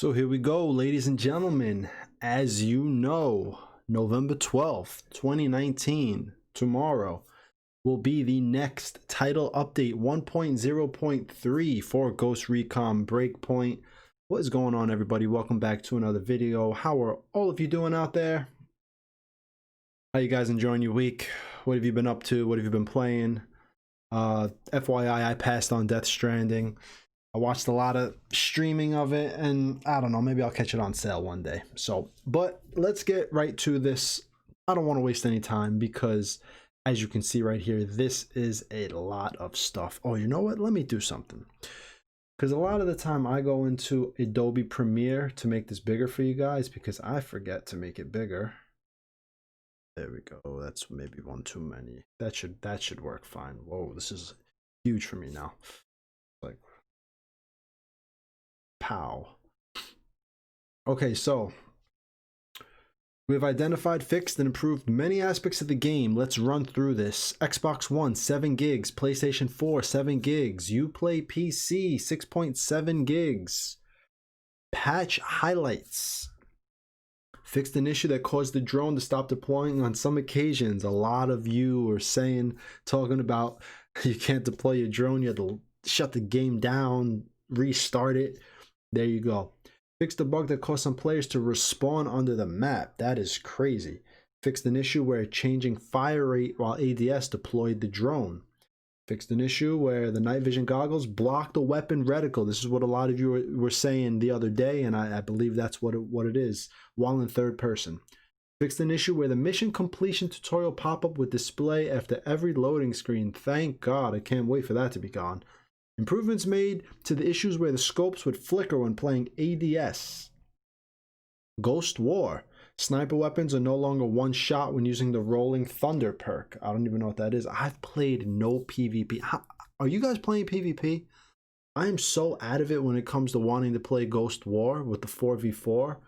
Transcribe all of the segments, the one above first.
So here we go, ladies and gentlemen. As you know, November 12th, 2019, tomorrow, will be the next title update 1.0.3 for Ghost Recon Breakpoint. What is going on, everybody? Welcome back to another video. How are all of you doing out there? How you guys enjoying your week? What have you been up to? What have you been playing? FYI, I passed on Death Stranding. I watched a lot of streaming of it, and I don't know, maybe I'll catch it on sale one day. But let's get right to this. I don't want to waste any time because, as you can see right here, this is a lot of stuff. Oh, you know what? Let me do something. Because a lot of the time I go into Adobe Premiere to make this bigger for you guys because I forget to make it bigger. There we go. That's maybe one too many. That should work fine. Whoa, this is huge for me now. Like, pow. Okay, so we've identified, fixed, and improved many aspects of the game. Let's run through this. Xbox One, 7 gigs. PlayStation 4, 7 gigs. Uplay PC, 6.7 gigs. Patch highlights. Fixed an issue that caused the drone to stop deploying on some occasions. A lot of you are talking about you can't deploy your drone. You have to shut the game down, restart it. There you go. Fixed a bug that caused some players to respawn under the map. That is crazy. Fixed an issue where changing fire rate while ADS deployed the drone. Fixed an issue where the night vision goggles blocked the weapon reticle. This is what a lot of you were saying the other day, and I believe that's what it is, while in third person. Fixed an issue where the mission completion tutorial pop-up would display after every loading screen. Thank God, I can't wait for that to be gone. Improvements made to the issues where the scopes would flicker when playing ADS. Ghost War. Sniper weapons are no longer one shot when using the Rolling Thunder perk. I don't even know what that is. I've played no PvP. Are you guys playing PvP? I am so out of it when it comes to wanting to play Ghost War with the 4v4.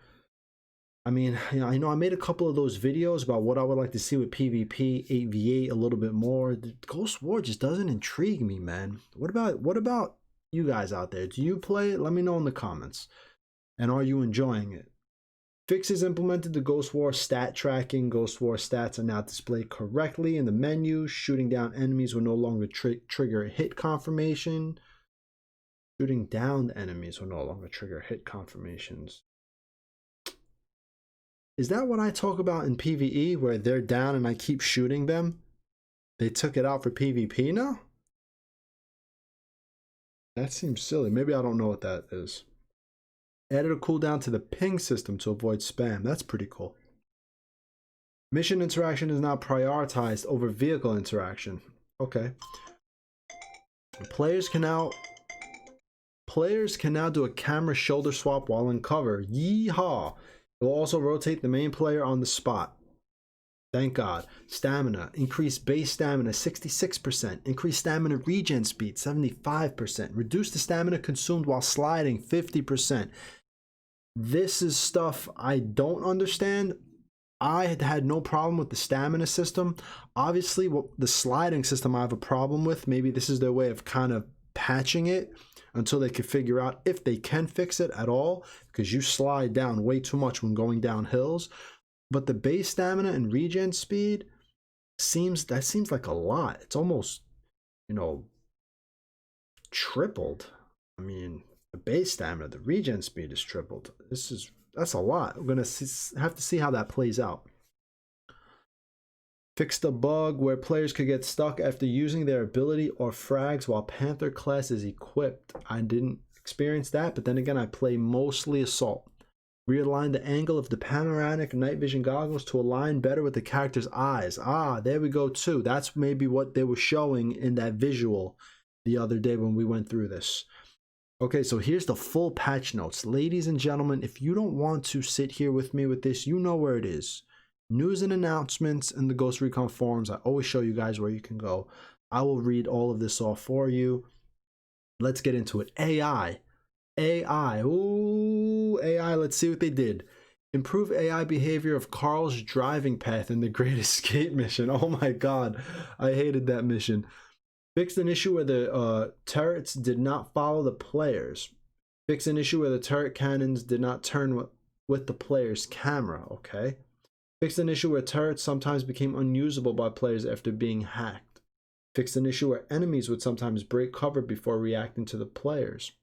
I mean, I know I made a couple of those videos about what I would like to see with PvP, 8v8 a little bit more. The Ghost War just doesn't intrigue me, man. What about you guys out there? Do you play it? Let me know in the comments. And are you enjoying it? Fixes implemented the Ghost War stat tracking. Ghost War stats are now displayed correctly in the menu. Shooting down enemies will no longer trigger a hit confirmation. Shooting down enemies will no longer trigger hit confirmations. Is that what I talk about in PvE, where they're down and I keep shooting them? They took it out for PvP now? That seems silly. Maybe I don't know what that is. Added a cooldown to the ping system to avoid spam. That's pretty cool. Mission interaction is now prioritized over vehicle interaction. Okay. Players can now do a camera shoulder swap while in cover. Yeehaw! It will also rotate the main player on the spot. Thank God. Stamina. Increase base stamina 66%. Increase stamina regen speed 75%. Reduce the stamina consumed while sliding 50%. This is stuff I don't understand. I had no problem with the stamina system. Obviously, the sliding system I have a problem with. Maybe this is their way of kind of patching it until they can figure out if they can fix it at all, because you slide down way too much when going down hills. But the base stamina and regen speed seems like a lot. It's almost, tripled. I mean, the base stamina, the regen speed is tripled. That's a lot. We're gonna have to see how that plays out. Fixed a bug where players could get stuck after using their ability or frags while Panther class is equipped. I didn't experience that, but then again, I play mostly Assault. Realign the angle of the panoramic night vision goggles to align better with the character's eyes. Ah, there we go too. That's maybe what they were showing in that visual the other day when we went through this. Okay, so here's the full patch notes. Ladies and gentlemen, if you don't want to sit here with me with this, you know where it is. News and announcements in the Ghost Recon forums. I always show you guys where you can go. I will read all of this off for you. Let's get into it. AI. Ooh, AI. Let's see what they did. Improve AI behavior of Carl's driving path in the Great Escape mission. Oh my God. I hated that mission. Fixed an issue where the turrets did not follow the players. Fix an issue where the turret cannons did not turn with the player's camera. Okay. Fix an issue where turrets sometimes became unusable by players after being hacked. Fixed an issue where enemies would sometimes break cover before reacting to the players.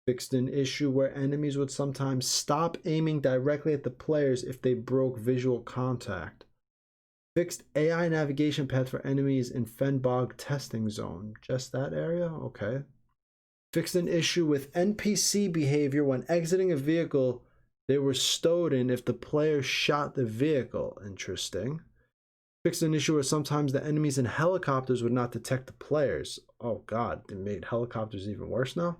Fixed an issue where enemies would sometimes stop aiming directly at the players if they broke visual contact. Fixed AI navigation path for enemies in Fenbog testing zone. Just that area? Okay. Fixed an issue with NPC behavior when exiting a vehicle they were stowed in if the player shot the vehicle. Interesting. Fixed an issue where sometimes the enemies in helicopters would not detect the players. Oh god, they made helicopters even worse now.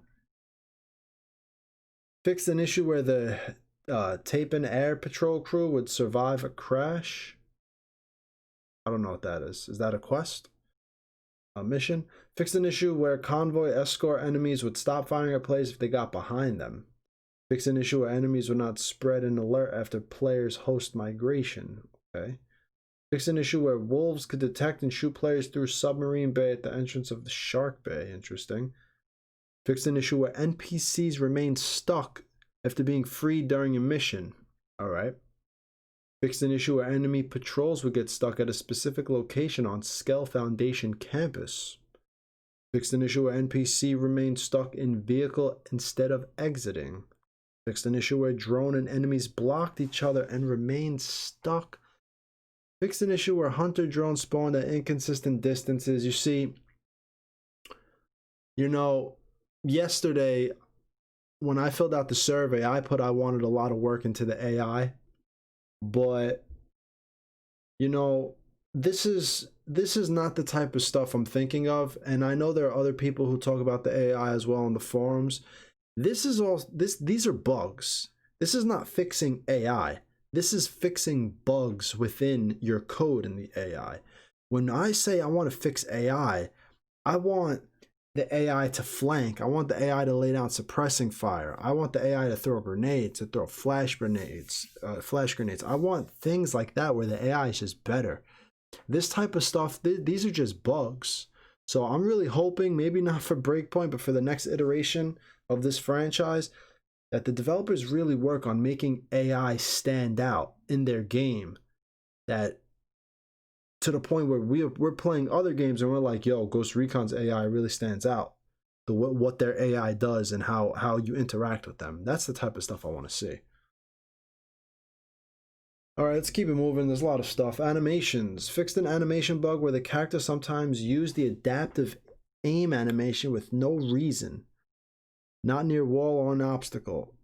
Fixed an issue where the Tapen Air Patrol crew would survive a crash. I don't know what that is. Is that a quest? A mission? Fixed an issue where convoy escort enemies would stop firing at players if they got behind them. Fixed an issue where enemies would not spread an alert after players host migration. Okay. Fixed an issue where wolves could detect and shoot players through submarine bay at the entrance of the shark bay. Interesting. Fixed an issue where NPCs remained stuck after being freed during a mission. Alright. Fixed an issue where enemy patrols would get stuck at a specific location on Skell Foundation campus. Fixed an issue where NPC remained stuck in vehicle instead of exiting. Fixed an issue where drone and enemies blocked each other and remained stuck. Fixed an issue where hunter drones spawned at inconsistent distances. You see, yesterday when I filled out the survey, I put I wanted a lot of work into the AI. But this is not the type of stuff I'm thinking of, and I know there are other people who talk about the AI as well on the forums. These are bugs. This is not fixing AI. This is fixing bugs within your code in the AI. When I say I want to fix AI, I want the AI to flank. I want the AI to lay down suppressing fire. I want the AI to throw grenades, to throw flash grenades. I want things like that where the AI is just better. This type of stuff, these are just bugs. So I'm really hoping, maybe not for Breakpoint, but for the next iteration of this franchise, that the developers really work on making AI stand out in their game. That to the point where we're playing other games and we're like, yo, Ghost Recon's AI really stands out. What their AI does and how you interact with them. That's the type of stuff I want to see. Alright, let's keep it moving. There's a lot of stuff. Animations. Fixed an animation bug where the character sometimes used the adaptive aim animation with no reason. Not near wall or an obstacle.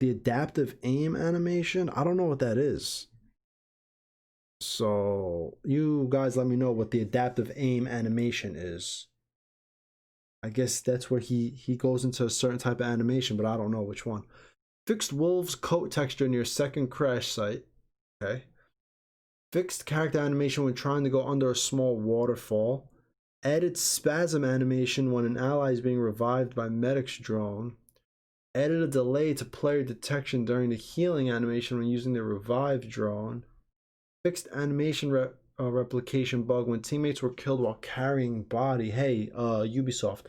The adaptive aim animation? I don't know what that is. So you guys let me know what the adaptive aim animation is. I guess that's where he goes into a certain type of animation, but I don't know which one. Fixed wolves coat texture near second crash site. Okay. Fixed character animation when trying to go under a small waterfall. Added spasm animation when an ally is being revived by medic's drone. Added a delay to player detection during the healing animation when using the revived drone. Fixed animation replication bug when teammates were killed while carrying body. Hey, Ubisoft,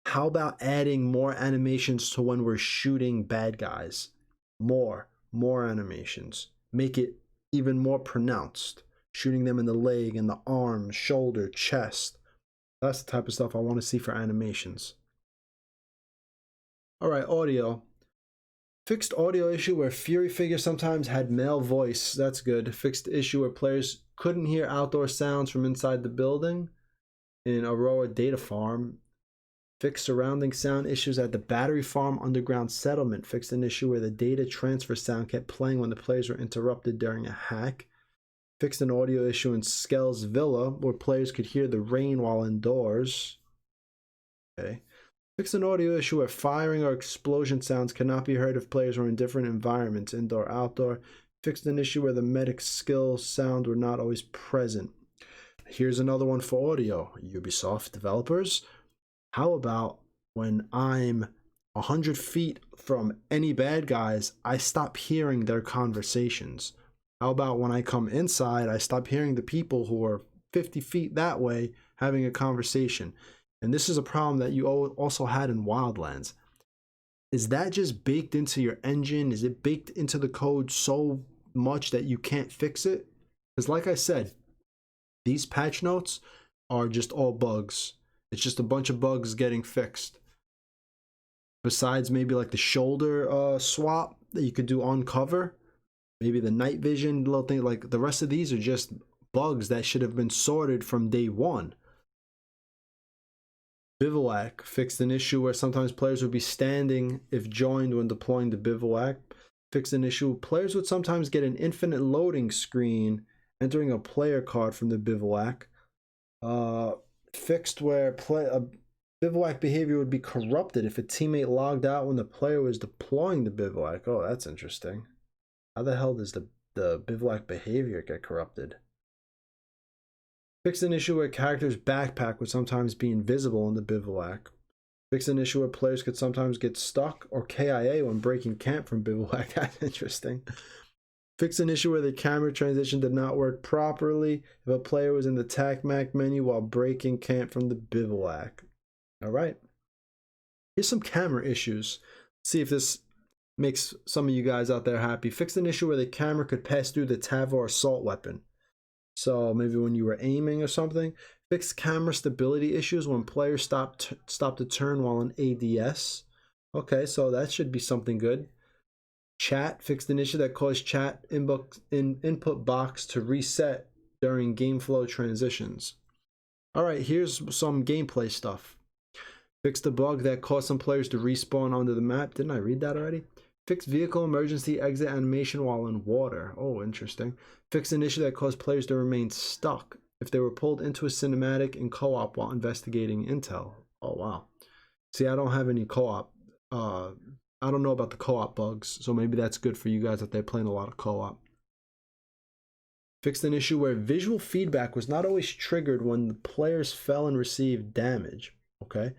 how about adding more animations to when we're shooting bad guys? More animations. Make it even more pronounced. Shooting them in the leg, in the arm, shoulder, chest. That's the type of stuff I want to see for animations. Alright, audio. Fixed audio issue where Fury figure sometimes had male voice. That's good. Fixed issue where players couldn't hear outdoor sounds from inside the building in Aurora Data Farm. Fixed surrounding sound issues at the Battery Farm Underground Settlement. Fixed an issue where the data transfer sound kept playing when the players were interrupted during a hack. Fixed an audio issue in Skell's Villa where players could hear the rain while indoors. Okay. Fixed an audio issue where firing or explosion sounds cannot be heard if players were in different environments, indoor, outdoor. Fixed an issue where the medic skill sound were not always present. Here's another one for audio. Ubisoft developers, how about when I'm 100 feet from any bad guys, I stop hearing their conversations? How about when I come inside, I stop hearing the people who are 50 feet that way having a conversation? And this is a problem that you also had in Wildlands. Is that just baked into your engine? Is it baked into the code so much that you can't fix it? Because like I said, these patch notes are just all bugs. It's just a bunch of bugs getting fixed. Besides maybe like the shoulder swap that you could do on cover, maybe the night vision little thing, like the rest of these are just bugs that should have been sorted from day one. Bivouac fixed an issue where sometimes players would be standing if joined when deploying the Bivouac. Fixed an issue players would sometimes get an infinite loading screen entering a player card from the Bivouac. Fixed where Bivouac behavior would be corrupted if a teammate logged out when the player was deploying the Bivouac. Oh, that's interesting. How the hell does the Bivouac behavior get corrupted? Fixed an issue where characters' backpack would sometimes be invisible in the Bivouac. Fixed an issue where players could sometimes get stuck or KIA when breaking camp from Bivouac. That's interesting. Fixed an issue where the camera transition did not work properly if a player was in the TAC-MAC menu while breaking camp from the Bivouac. All right. Here's some camera issues. Let's see if this makes some of you guys out there happy. Fixed an issue where the camera could pass through the Tavor assault weapon. So maybe when you were aiming or something. Fixed camera stability issues when players stopped to turn while in ADS. Okay, so that should be something good. Chat fixed an issue that caused chat input box to reset during game flow transitions. All right, here's some gameplay stuff. Fixed a bug that caused some players to respawn onto the map. Didn't I read that already? Fixed vehicle emergency exit animation while in water. Oh, interesting. Fixed an issue that caused players to remain stuck if they were pulled into a cinematic in co-op while investigating intel. Oh, wow. See, I don't have any co-op. I don't know about the co-op bugs, so maybe that's good for you guys if they're playing a lot of co-op. Fixed an issue where visual feedback was not always triggered when the players fell and received damage. Okay.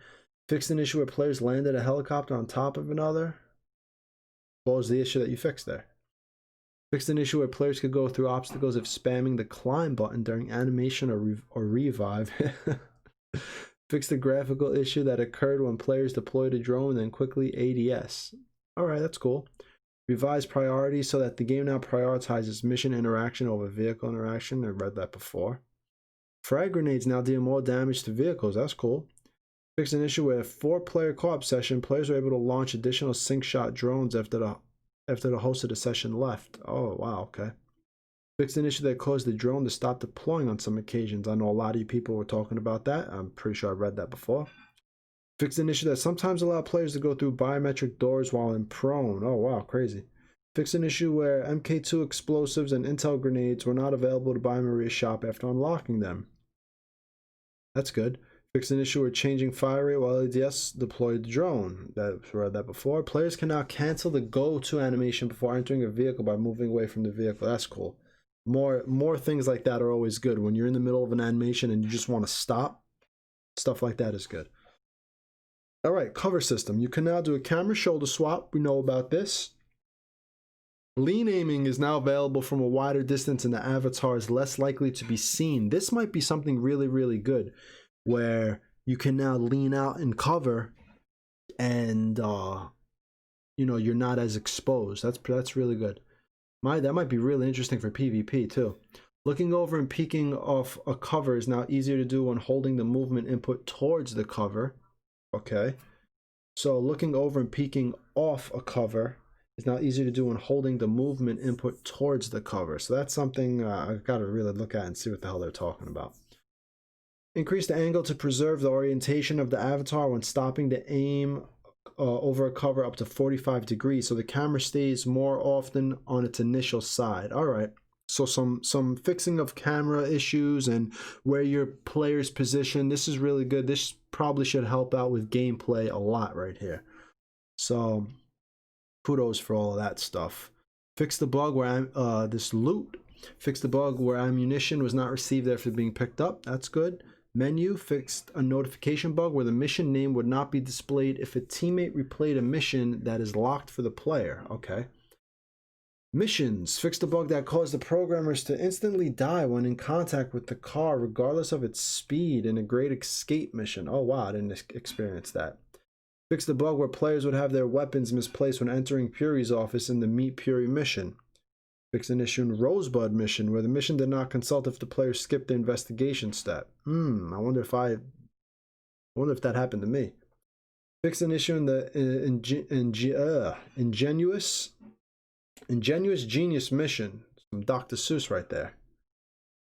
Fixed an issue where players landed a helicopter on top of another. What was the issue that you fixed there? Fixed an issue where players could go through obstacles if spamming the climb button during animation or revive. Fixed a graphical issue that occurred when players deployed a drone and then quickly ADS. Alright, that's cool. Revised priorities so that the game now prioritizes mission interaction over vehicle interaction. I read that before. Frag grenades now deal more damage to vehicles. That's cool. Fixed an issue where 4-player co-op session, players were able to launch additional sync shot drones after the host of the session left. Oh, wow, okay. Fixed an issue that caused the drone to stop deploying on some occasions. I know a lot of you people were talking about that. I'm pretty sure I read that before. Fixed an issue that sometimes allowed players to go through biometric doors while in prone. Oh, wow, crazy. Fixed an issue where MK2 explosives and intel grenades were not available to buy Maria's shop after unlocking them. That's good. Fixed an issue where changing fire rate while ADS deployed the drone. I've read that before. Players can now cancel the go-to animation before entering a vehicle by moving away from the vehicle. That's cool. More things like that are always good. When you're in the middle of an animation and you just want to stop, stuff like that is good. All right, cover system. You can now do a camera shoulder swap. We know about this. Lean aiming is now available from a wider distance and the avatar is less likely to be seen. This might be something really, really good where you can now lean out and cover and you know, you're not as exposed. That's really good. That might be really interesting for PvP too. Looking over and peeking off a cover is now easier to do when holding the movement input towards the cover. Okay. So looking over and peeking off a cover is now easier to do when holding the movement input towards the cover. So that's something I've got to really look at and see what the hell they're talking about. Increase the angle to preserve the orientation of the avatar when stopping the aim over a cover up to 45 degrees, so the camera stays more often on its initial side. All right, so some fixing of camera issues and where your player's position. This is really good. This probably should help out with gameplay a lot right here. So kudos for all of that stuff. Fix the bug where fix the bug where ammunition was not received after being picked up. That's good. Menu fixed a notification bug where the mission name would not be displayed if a teammate replayed a mission that is locked for the player. Okay. Missions fixed a bug that caused the programmers to instantly die when in contact with the car regardless of its speed in a Great Escape mission. Oh wow, I didn't experience that. Fix the bug where players would have their weapons misplaced when entering Puri's office in the Meet Puri mission. Fix an issue in Rosebud mission where the mission did not consult if the player skipped the investigation step. I wonder if that happened to me. Fix an issue in the ingenious genius mission. Some Dr. Seuss right there.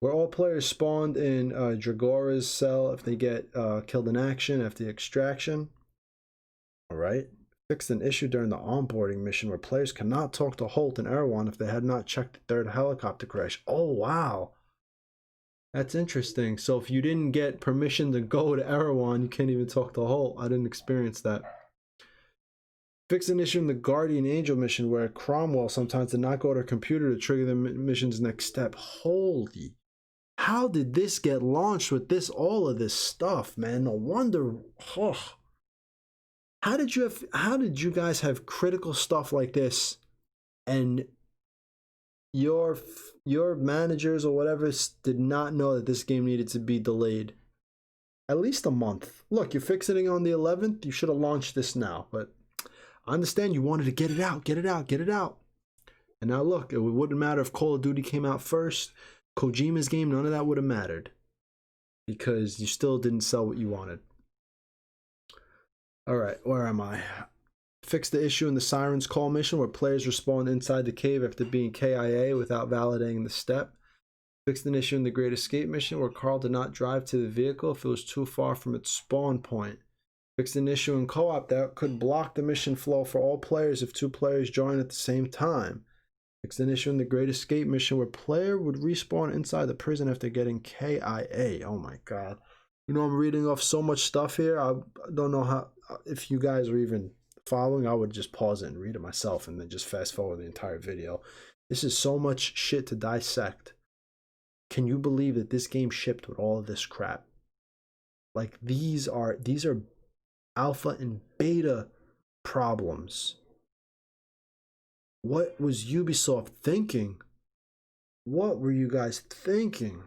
Where all players spawned in Dragora's cell if they get killed in action after the extraction. Alright. Fixed an issue during the onboarding mission where players cannot talk to Holt and Erewhon if they had not checked the third helicopter crash. Oh, wow. That's interesting. So if you didn't get permission to go to Erewhon, you can't even talk to Holt. I didn't experience that. Fix an issue in the Guardian Angel mission where Cromwell sometimes did not go to her computer to trigger the mission's next step. Holy. How did this get launched with all of this stuff, man? No wonder. Oh. How did you guys have critical stuff like this and your managers or whatever did not know that this game needed to be delayed at least a month? Look, you're fixing it on the 11th. You should have launched this now, but I understand you wanted to get it out. And now look, it wouldn't matter if Call of Duty came out first, Kojima's game, none of that would have mattered because you still didn't sell what you wanted. All right, where am I? Fix the issue in the Siren's Call mission where players respawn inside the cave after being KIA without validating the step. Fixed an issue in the Great Escape mission where Carl did not drive to the vehicle if it was too far from its spawn point. Fixed an issue in co-op that could block the mission flow for all players if 2 players join at the same time. Fixed an issue in the Great Escape mission where player would respawn inside the prison after getting KIA. Oh my god. You know, I'm reading off so much stuff here. I don't know how, if you guys are even following, I would just pause it and read it myself and then just fast forward the entire video. This is so much shit to dissect. Can you believe that this game shipped with all of this crap? Like these are alpha and beta problems. What was Ubisoft thinking? What were you guys thinking?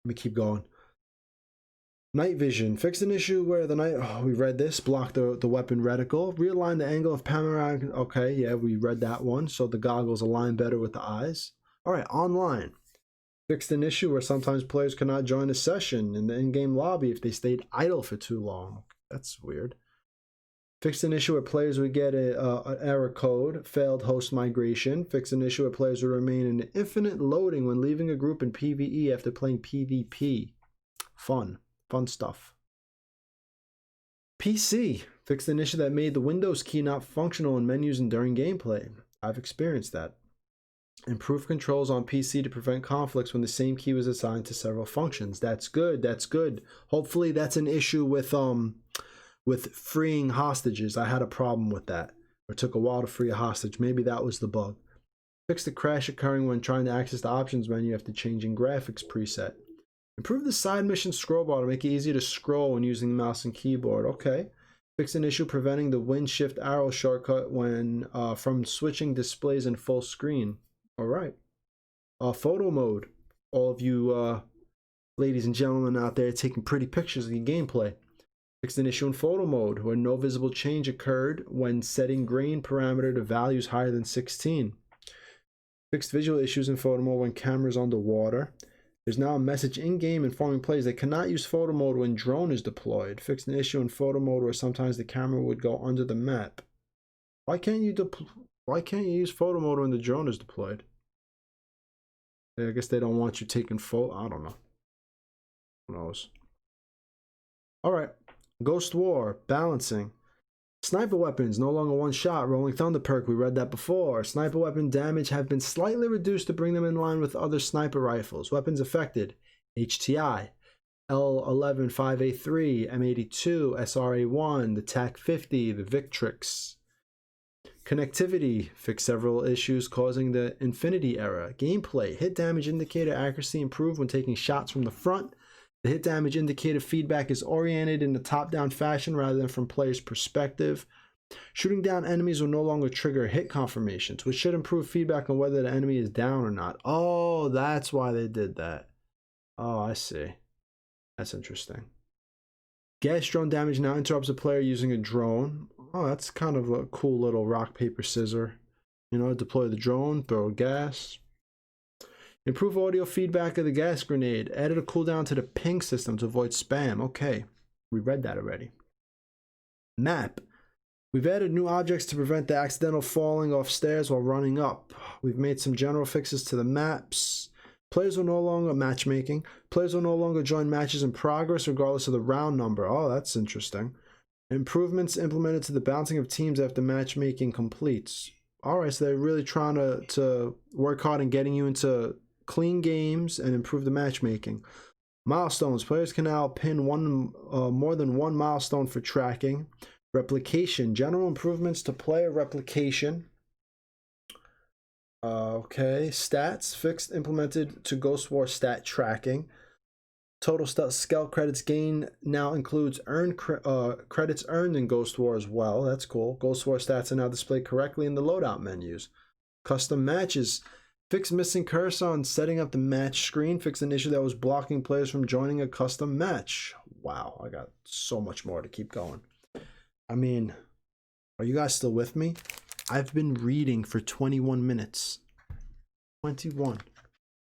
Let me keep going. Night vision. Fixed an issue where the night... Oh, we read this. Block the weapon reticle. Realign the angle of panoramic... Okay, yeah, we read that one. So the goggles align better with the eyes. All right, online. Fixed an issue where sometimes players cannot join a session in the in-game lobby if they stayed idle for too long. That's weird. Fixed an issue where players would get an error code. Failed host migration. Fixed an issue where players would remain in infinite loading when leaving a group in PvE after playing PvP. Fun stuff. PC. Fixed an issue that made the Windows key not functional in menus and during gameplay. I've experienced that. Improved controls on PC to prevent conflicts when the same key was assigned to several functions. That's good. That's good. Hopefully that's an issue with freeing hostages. I had a problem with that. It took a while to free a hostage. Maybe that was the bug. Fix the crash occurring when trying to access the options menu after changing graphics preset. Improve the side mission scroll bar to make it easier to scroll when using the mouse and keyboard. Okay. Fix an issue preventing the Win Shift arrow shortcut when from switching displays in full screen. All right. Photo mode. All of you ladies and gentlemen out there taking pretty pictures of your gameplay. Fixed an issue in photo mode where no visible change occurred when setting grain parameter to values higher than 16. Fixed visual issues in photo mode when cameras underwater. There's now a message in-game informing players they cannot use photo mode when drone is deployed. Fixed an issue in photo mode where sometimes the camera would go under the map. Why can't you use photo mode when the drone is deployed? I guess they don't want you taking photo. I don't know. Who knows? All right. Ghost War. Balancing. Sniper weapons, no longer one shot. Rolling Thunder perk, we read that before. Sniper weapon damage have been slightly reduced to bring them in line with other sniper rifles. Weapons affected: HTI, L11-5A3, M82, SRA1, the TAC-50, the Victrix. Connectivity, fix several issues causing the Infinity error. Gameplay, hit damage indicator accuracy improved when taking shots from the front. The hit damage indicator feedback is oriented in a top-down fashion rather than from player's perspective. Shooting down enemies will no longer trigger hit confirmations, which should improve feedback on whether the enemy is down or not. Oh, that's why they did that. Oh, I see. That's interesting. Gas drone damage now interrupts a player using a drone. Oh, that's kind of a cool little rock, paper, scissor. You know, deploy the drone, throw gas. Improve audio feedback of the gas grenade. Added a cooldown to the ping system to avoid spam. Okay, we read that already. Map. We've added new objects to prevent the accidental falling off stairs while running up. We've made some general fixes to the maps. Players will no longer matchmaking. Players will no longer join matches in progress regardless of the round number. Oh, that's interesting. Improvements implemented to the bouncing of teams after matchmaking completes. Alright, so they're really trying to work hard in getting you into clean games and improve the matchmaking. Milestones. Players can now pin more than one milestone for tracking. Replication. General improvements to player replication. Okay. Stats. Fixed implemented to Ghost War stat tracking. Total skill credits gain now includes credits earned in Ghost War as well. That's cool. Ghost War stats are now displayed correctly in the loadout menus. Custom matches. Fix missing cursor on setting up the match screen. Fix an issue that was blocking players from joining a custom match. Wow, I got so much more to keep going. I mean, are you guys still with me? I've been reading for 21 minutes. 21.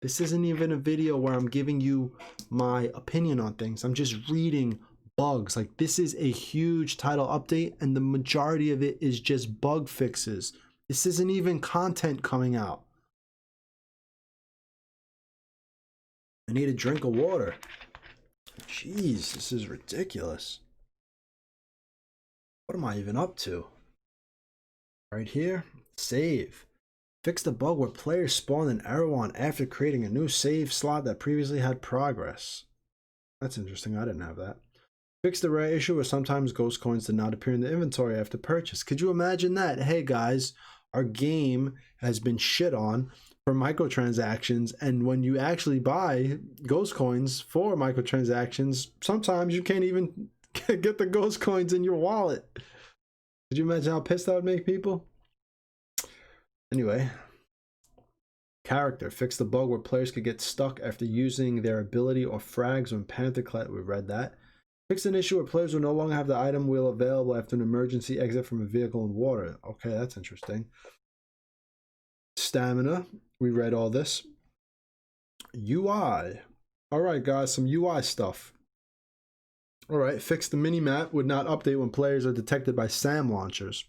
This isn't even a video where I'm giving you my opinion on things. I'm just reading bugs. Like, this is a huge title update, and the majority of it is just bug fixes. This isn't even content coming out. I need a drink of water. Jeez, this is ridiculous. What am I even up to? Right here, save. Fix the bug where players spawn an error on after creating a new save slot that previously had progress. That's interesting, I didn't have that. Fix the rare issue where sometimes ghost coins did not appear in the inventory after purchase. Could you imagine that? Hey guys, our game has been shit on for microtransactions, and when you actually buy ghost coins for microtransactions, sometimes you can't even get the ghost coins in your wallet. Could you imagine how pissed that would make people? Anyway, character. Fix the bug where players could get stuck after using their ability or frags when Pantherclat. We read that. Fix an issue where players will no longer have the item wheel available after an emergency exit from a vehicle in water. Okay, that's interesting. Stamina. We read all this. UI. Alright guys, some UI stuff. Alright, fix the mini-map would not update when players are detected by SAM launchers.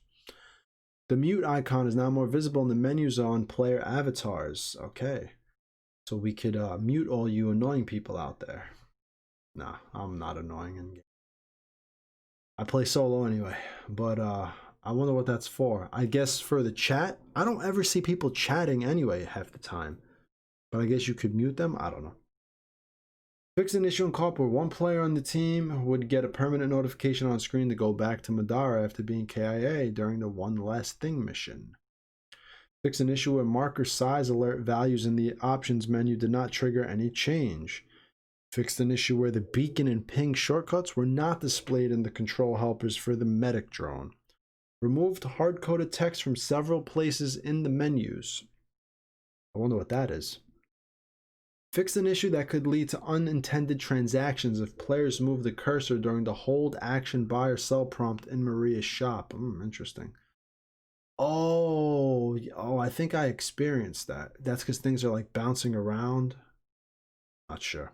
The mute icon is now more visible in the menus on player avatars. Okay. So we could mute all you annoying people out there. Nah, I'm not annoying in game. I play solo anyway, but I wonder what that's for. I guess for the chat. I don't ever see people chatting anyway half the time. But I guess you could mute them? I don't know. Fix an issue in co-op where one player on the team would get a permanent notification on screen to go back to Madara after being KIA during the One Last Thing mission. Fix an issue where marker size alert values in the options menu did not trigger any change. Fixed an issue where the beacon and ping shortcuts were not displayed in the control helpers for the medic drone. Removed hard-coded text from several places in the menus. I wonder what that is. Fixed an issue that could lead to unintended transactions if players move the cursor during the hold action buy or sell prompt in Maria's shop. Interesting. Oh, I think I experienced that. That's because things are like bouncing around. Not sure.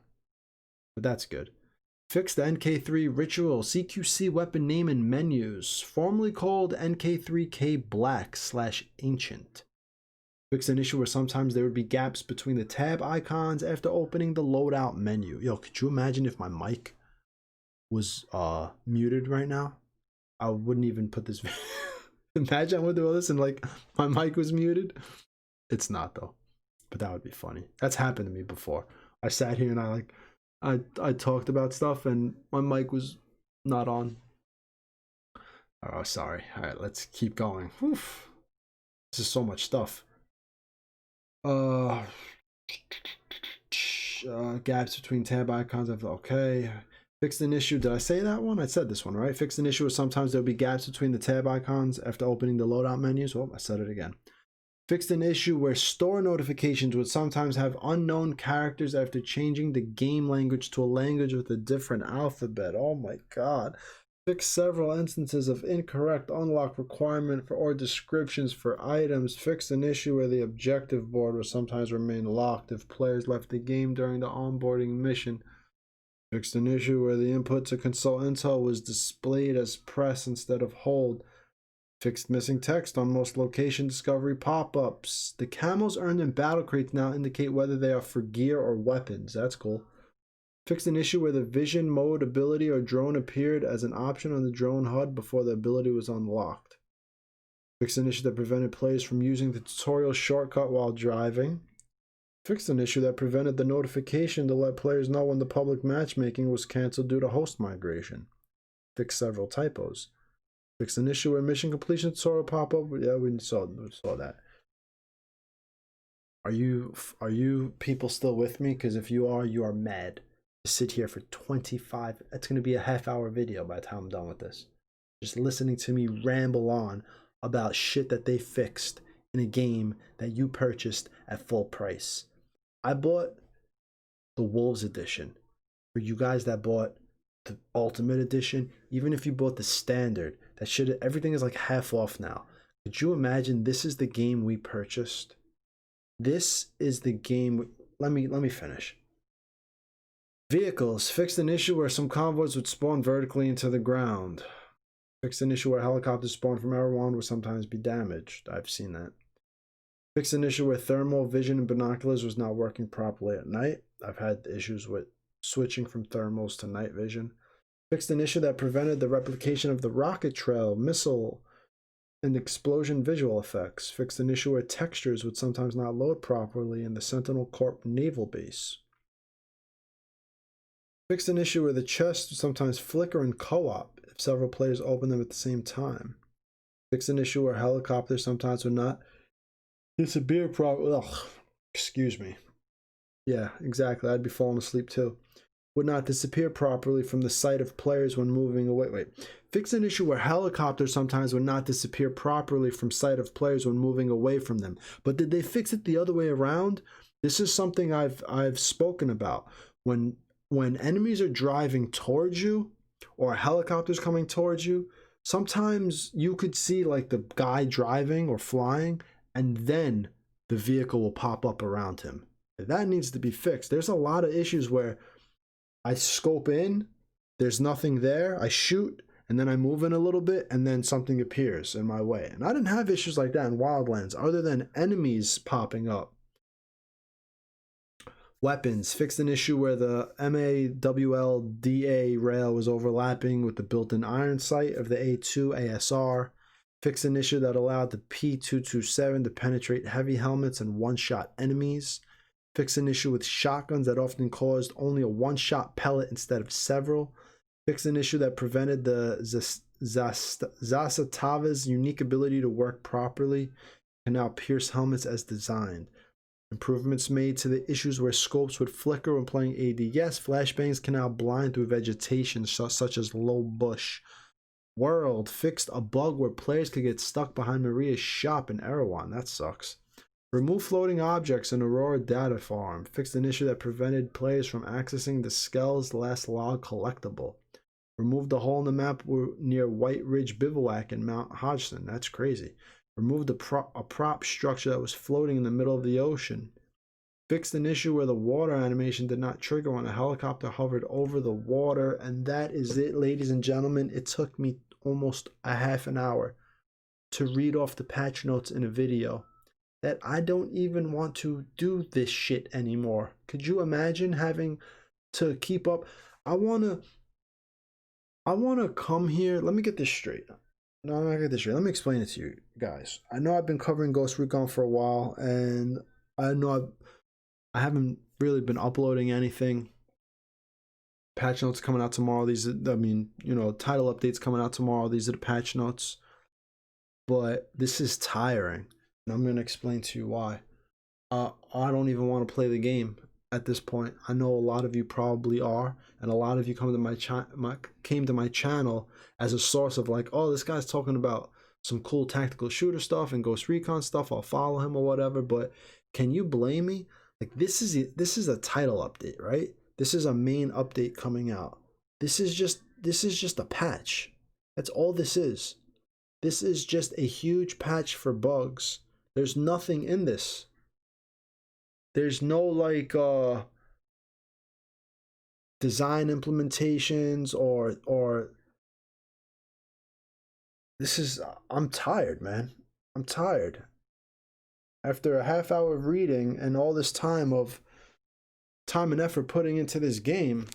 But that's good. Fix the NK3 ritual CQC weapon name in menus, formerly called NK3K Black / Ancient. Fix an issue where sometimes there would be gaps between the tab icons after opening the loadout menu. Yo, could you imagine if my mic was muted right now? I wouldn't even put this video. Imagine I would do all this and like my mic was muted. It's not though, but that would be funny. That's happened to me before. I sat here and I talked about stuff and my mic was not on. Oh, sorry. All right, let's keep going. Whew. This is so much stuff. Gaps between tab icons. Okay. Fixed an issue. Did I say that one? I said this one, right? Fixed an issue where sometimes there'll be gaps between the tab icons after opening the loadout menus. Oh, I said it again. Fixed an issue where store notifications would sometimes have unknown characters after changing the game language to a language with a different alphabet. Oh my god. Fixed several instances of incorrect unlock requirement for or descriptions for items. Fixed an issue where the objective board would sometimes remain locked if players left the game during the onboarding mission. Fixed an issue where the input to consult intel was displayed as press instead of hold. Fixed missing text on most location discovery pop-ups. The camos earned in battle crates now indicate whether they are for gear or weapons. That's cool. Fixed an issue where the vision mode ability or drone appeared as an option on the drone HUD before the ability was unlocked. Fixed an issue that prevented players from using the tutorial shortcut while driving. Fixed an issue that prevented the notification to let players know when the public matchmaking was canceled due to host migration. Fixed several typos. Fixed an issue where mission completion tutorial pop up. Yeah, we saw that. Are you people still with me? Because if you are mad to sit here for 25. It's gonna be a half-hour video by the time I'm done with this. Just listening to me ramble on about shit that they fixed in a game that you purchased at full price. I bought the Wolves edition. For you guys that bought the Ultimate edition, even if you bought the standard, that shit, everything is like half off now. Could you imagine this is the game we purchased? This is the game. Let me finish. Vehicles. Fixed an issue where some convoys would spawn vertically into the ground. Fixed an issue where helicopters spawned from Erewhon would sometimes be damaged. I've seen that. Fixed an issue where thermal vision and binoculars was not working properly at night. I've had issues with switching from thermals to night vision. Fixed an issue that prevented the replication of the rocket trail, missile, and explosion visual effects. Fixed an issue where textures would sometimes not load properly in the Sentinel Corp naval base. Fixed an issue where the chests would sometimes flicker in co-op if several players open them at the same time. Fixed an issue where helicopters sometimes would not disappear properly. Ugh, excuse me. Yeah, exactly. I'd be falling asleep too. Would not disappear properly from the sight of players when moving away. Wait. Fix an issue where helicopters sometimes would not disappear properly from sight of players when moving away from them. But did they fix it the other way around? This is something I've spoken about. When enemies are driving towards you or helicopters coming towards you, sometimes you could see like the guy driving or flying, and then the vehicle will pop up around him. That needs to be fixed. There's a lot of issues where I scope in, there's nothing there, I shoot, and then I move in a little bit, and then something appears in my way. And I didn't have issues like that in Wildlands, other than enemies popping up. Weapons. Fixed an issue where the MAWLDA rail was overlapping with the built-in iron sight of the A2 ASR. Fixed an issue that allowed the P227 to penetrate heavy helmets and one-shot enemies. Fix an issue with shotguns that often caused only a one-shot pellet instead of several. Fix an issue that prevented the Zasatava's unique ability to work properly and now pierce helmets as designed. Improvements made to the issues where scopes would flicker when playing AD. Yes, flashbangs can now blind through vegetation such as low bush. World fixed a bug where players could get stuck behind Maria's shop in Erewhon. That sucks. Remove floating objects in Aurora Data Farm. Fixed an issue that prevented players from accessing the Skell's last log collectible. Removed the hole in the map near White Ridge Bivouac in Mount Hodgson. That's crazy. Removed a prop structure that was floating in the middle of the ocean. Fixed an issue where the water animation did not trigger when a helicopter hovered over the water. And that is it, ladies and gentlemen. It took me almost a half an hour to read off the patch notes in a video that I don't even want to do this shit anymore. Could you imagine having to keep up? I wanna come here. Let me get this straight. No, I'm not gonna get this straight. Let me explain it to you guys. I know I've been covering Ghost Recon for a while, and I know I haven't really been uploading anything. Patch notes coming out tomorrow. These are, title updates coming out tomorrow. These are the patch notes. But this is tiring. And I'm going to explain to you why. I don't even want to play the game at this point. I know a lot of you probably are, and a lot of you came to my channel as a source of like, oh, this guy's talking about some cool tactical shooter stuff and Ghost Recon stuff, I'll follow him or whatever. But can you blame me? Like, this is a title update, right? This is a main update coming out. This is just a patch. That's all this is. This is just a huge patch for bugs. There's nothing in this. There's no like design implementations or this is, I'm tired, man. I'm tired. After a half hour of reading and all this time and effort putting into this game,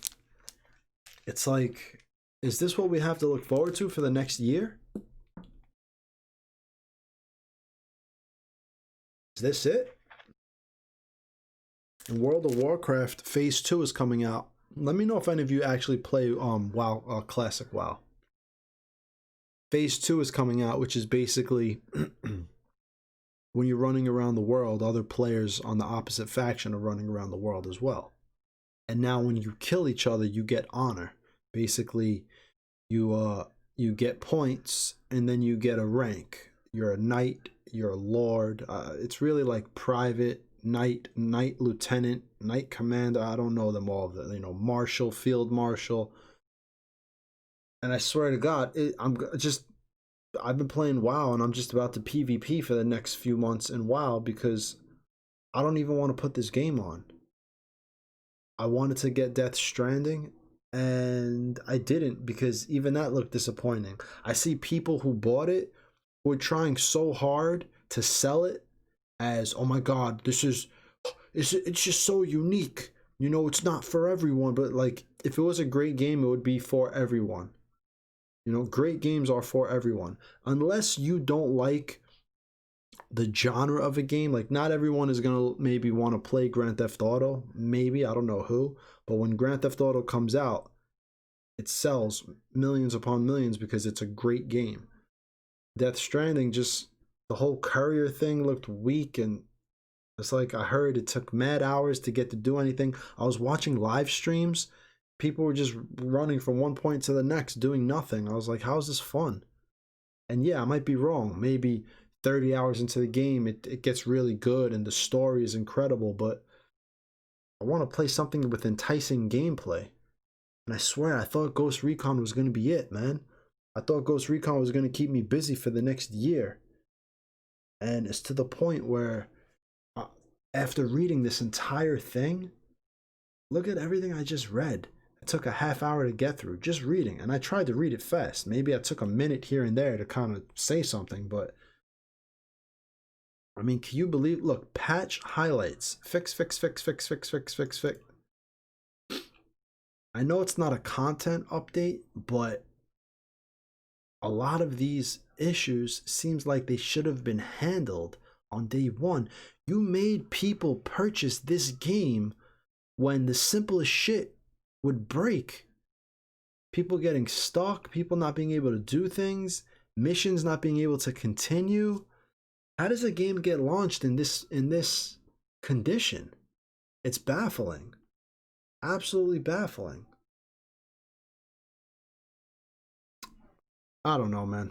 it's like, is this what we have to look forward to for the next year? Is this it? And World of Warcraft Phase 2 is coming out. Let me know if any of you actually play WoW, Classic WoW. Phase 2 is coming out, which is basically when you're running around the world, other players on the opposite faction are running around the world as well. And now when you kill each other, you get honor. Basically, you get points, and then you get a rank. You're a knight, you're a lord. It's really like private, knight, lieutenant, knight commander. I don't know them all. Marshal, field marshal. And I swear to God, I've been playing WoW, and I'm just about to PvP for the next few months in WoW because I don't even want to put this game on. I wanted to get Death Stranding, and I didn't because even that looked disappointing. I see people who bought it who are trying so hard to sell it as, oh my God, it's just so unique. It's not for everyone, but like, if it was a great game, it would be for everyone. Great games are for everyone. Unless you don't like the genre of a game, like not everyone is gonna maybe want to play Grand Theft Auto. Maybe, I don't know who, but when Grand Theft Auto comes out, it sells millions upon millions because it's a great game. Death Stranding, just the whole courier thing looked weak, and it's like, I heard it took mad hours to get to do anything. I was watching live streams. People were just running from one point to the next, doing nothing. I was like, how is this fun? And yeah, I might be wrong. Maybe 30 hours into the game, it gets really good and the story is incredible, but I want to play something with enticing gameplay. And I swear, I thought Ghost Recon was going to be it, man. I thought Ghost Recon was going to keep me busy for the next year. And it's to the point where, after reading this entire thing, look at everything I just read. It took a half hour to get through just reading, and I tried to read it fast. Maybe I took a minute here and there to kind of say something, but I mean, can you believe? Look, patch highlights, fix. I know it's not a content update, but a lot of these issues seems like they should have been handled on day one. You made people purchase this game when the simplest shit would break. People getting stuck, people not being able to do things, missions not being able to continue. How does a game get launched in this condition? It's baffling. Absolutely baffling. I don't know, man.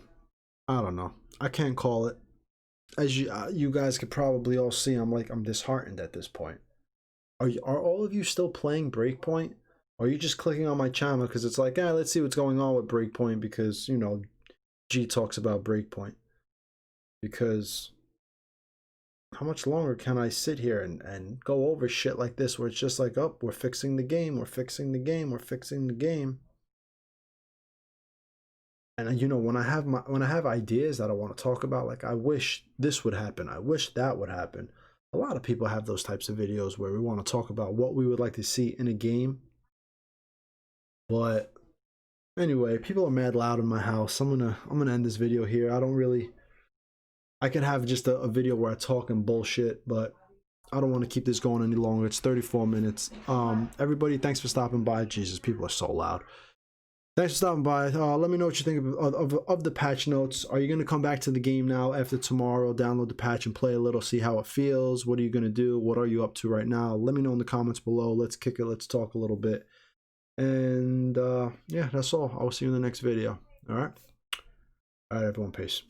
I don't know. I can't call it. As you guys could probably all see, I'm disheartened at this point. Are all of you still playing Breakpoint? Or are you just clicking on my channel because it's like, let's see what's going on with Breakpoint because, G talks about Breakpoint. Because how much longer can I sit here and go over shit like this where it's just like, oh, we're fixing the game, we're fixing the game, we're fixing the game. And when I have ideas that I want to talk about, like, I wish this would happen, I wish that would happen. A lot of people have those types of videos where we want to talk about what we would like to see in a game. But anyway, people are mad loud in my house. I'm gonna end this video here. I could have just a video where I talk and bullshit, but I don't want to keep this going any longer. It's 34 minutes. Everybody, thanks for stopping by. Jesus, people are so loud. Thanks for stopping by. Let me know what you think of the patch notes. Are you going to come back to the game now after tomorrow, download the patch and play a little, see how it feels? What are you going to do? What are you up to right now? Let me know in the comments below. Let's kick it. Let's talk a little bit. And yeah, that's all. I will see you in the next video. All right, everyone. Peace.